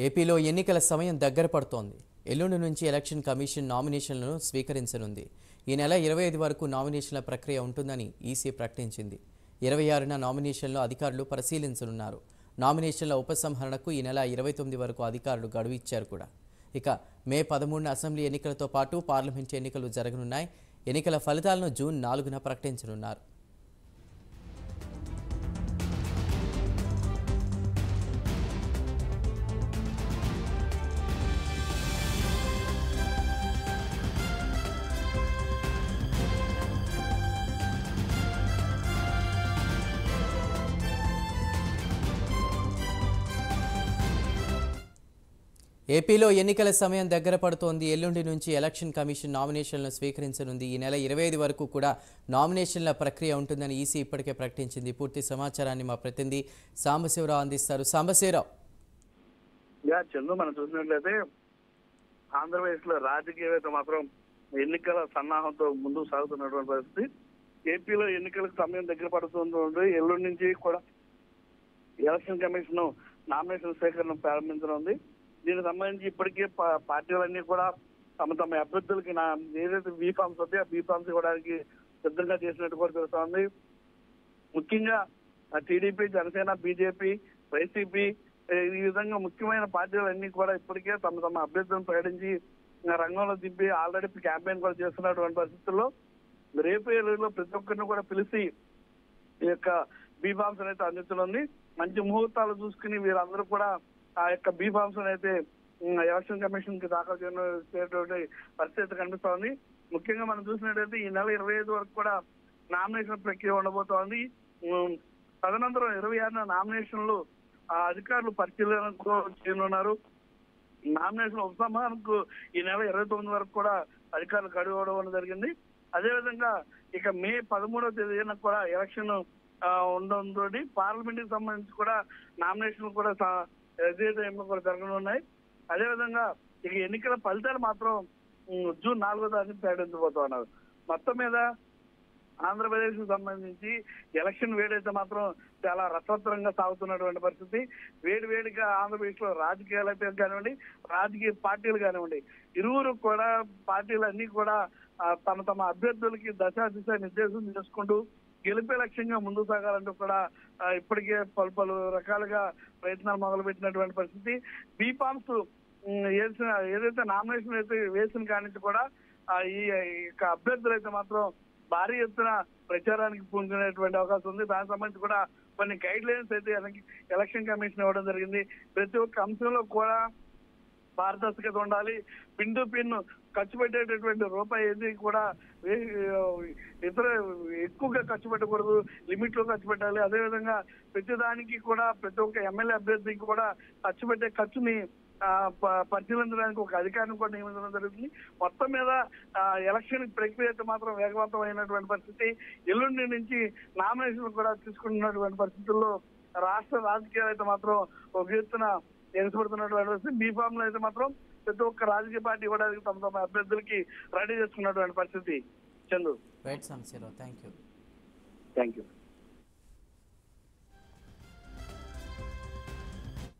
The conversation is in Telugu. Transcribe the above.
ఏపీలో ఎన్నికల సమయం దగ్గర పడుతోంది. ఎల్లుండి నుంచి ఎలక్షన్ కమిషన్ నామినేషన్లను స్వీకరించనుంది. ఈ నెల 25 వరకు నామినేషన్ల ప్రక్రియ ఉంటుందని ఈసీ ప్రకటించింది. 26న నామినేషన్లు అధికారులు పరిశీలించనున్నారు. నామినేషన్ల ఉపసంహరణకు ఈ నెల 29 వరకు అధికారులు గడువు ఇచ్చారు కూడా. ఇక మే 13న అసెంబ్లీ ఎన్నికలతో పాటు పార్లమెంట్ ఎన్నికలు జరగనున్నాయి. ఎన్నికల ఫలితాలను జూన్ 4న ప్రకటించనున్నారు. ఏపీలో ఎన్నికల సమయం దగ్గర పడుతోంది. ఎల్లుండి నుంచి ఎలక్షన్ కమిషన్ నామినేషన్లను స్వీకరించనుంది. ఈ నెల 25 వరకు కూడా నామినేషన్ల ప్రక్రియ ఉంటుందని ఈసీ ఇప్పటికే ప్రకటించింది. పూర్తి సమాచారాన్ని మా ప్రతినిధి సాంబశివరావు అందిస్తారు. సాంబశివరావు. చందు, మనం చూసినట్లయితే ఆంధ్రప్రదేశ్లో రాజకీయవేత్త మాత్రం ఎన్నికల సన్నాహంతో ముందుకు సాగుతున్నటువంటి పరిస్థితి. ఏపీలో ఎన్నికలకు సమయం దగ్గర పడుతుంది. ఎల్లుండి నుంచి కూడా ఎలక్షన్ కమిషన్ నామినేషన్ స్వీకరణ ప్రారంభించనుంది. దీనికి సంబంధించి ఇప్పటికే పార్టీలన్నీ కూడా తమ తమ అభ్యర్థులకి ఏదైతే బీఫామ్స్ వస్తాయో ఆ బీఫామ్స్ ఇవ్వడానికి సిద్ధంగా చేసినట్టు కూడా తెలుస్తోంది. ముఖ్యంగా టీడీపీ, జనసేన, బీజేపీ, వైసీపీ ఈ విధంగా ముఖ్యమైన పార్టీలన్నీ కూడా ఇప్పటికే తమ తమ అభ్యర్థులను ప్రకటించి రంగంలో దింపి ఆల్రెడీ క్యాంపెయిన్ కూడా చేస్తున్నటువంటి పరిస్థితుల్లో రేపు ఏళ్ళలో ప్రతి ఒక్కరిని కూడా పిలిచి ఈ యొక్క బీఫామ్స్ అయితే అందించనుంది. మంచి ముహూర్తాలు చూసుకుని వీరందరూ కూడా ఆ యొక్క బీఫామ్స్ అయితే ఎలక్షన్ కమిషన్ కి దాఖలు చేయటువంటి పరిస్థితి కనిపిస్తోంది. ముఖ్యంగా మనం చూసినట్టయితే ఈ నెల 25 వరకు కూడా నామినేషన్ ప్రక్రియ ఉండబోతోంది. తదనంతరం 26న నామినేషన్లు అధికారులు పరిశీలన చేయనున్నారు. నామినేషన్ ఉపసంహరణకు ఈ నెల 29 వరకు కూడా అధికారులు గడువు ఇవ్వడం జరిగింది. అదేవిధంగా ఇక మే 13వ తేదీన కూడా ఎలక్షన్ ఉండడంతో పార్లమెంట్ కి సంబంధించి కూడా నామినేషన్ కూడా కూడా జరగనున్నాయి. అదేవిధంగా ఇక ఎన్నికల ఫలితాలు మాత్రం జూన్ 4వ తారీఖు ప్రకటించబోతున్నారు. మొత్తం మీద ఆంధ్రప్రదేశ్ కు సంబంధించి ఎలక్షన్ వేడైతే మాత్రం చాలా రసవత్తరంగా సాగుతున్నటువంటి పరిస్థితి. వేడిగా ఆంధ్రప్రదేశ్ లో రాజకీయాలు అయితే కానివ్వండి, రాజకీయ పార్టీలు కానివ్వండి, ఇరువురు కూడా పార్టీలన్నీ కూడా తమ తమ అభ్యర్థులకి దిశ నిర్దేశం చేసుకుంటూ గెలిపే లక్ష్యంగా ముందుకు సాగాలంటూ కూడా ఇప్పటికే పలు రకాలుగా ప్రయత్నాలు మొదలుపెట్టినటువంటి పరిస్థితి. బీఫామ్స్ ఏదైతే నామినేషన్ అయితే వేసిన కానించి కూడా ఈ అభ్యర్థులు అయితే మాత్రం భారీ ఎత్తున ప్రచారానికి పూనుకునేటువంటి అవకాశం ఉంది. దానికి సంబంధించి కూడా కొన్ని గైడ్ లైన్స్ అయితే ఎలక్షన్ కమిషన్ ఇవ్వడం జరిగింది. ప్రతి ఒక్క అంశంలో కూడా పారదర్శకత ఉండాలి. పిన్ టు పిన్ ఖర్చు పెట్టేటటువంటి రూపాయి ఏది కూడా ఎక్కువగా ఖర్చు పెట్టకూడదు, లిమిట్ లో ఖర్చు పెట్టాలి. అదేవిధంగా ప్రతిదానికి కూడా ప్రతి ఒక్క ఎమ్మెల్యే అభ్యర్థికి కూడా ఖర్చు పెట్టే ఖర్చుని పరిశీలించడానికి ఒక అధికారిని కూడా నియమించడం జరుగుతుంది. మొత్తం మీద ఎలక్షన్ ప్రక్రియ అయితే మాత్రం వేగవంతమైనటువంటి పరిస్థితి. ఎల్లుండి నుంచి నామినేషన్ కూడా తీసుకుంటున్నటువంటి పరిస్థితుల్లో రాష్ట్ర రాజకీయాలు అయితే మాత్రం ఒక ఎత్తున ఎగసిపడుతున్నటువంటి పరిస్థితి. బీఫామ్ లో అయితే మాత్రం ప్రతి ఒక్క రాజకీయ పార్టీ ఇవ్వడానికి తమ తమ అభ్యర్థులకి రెడీ చేసుకున్నటువంటి పరిస్థితి. చందు. Thank you.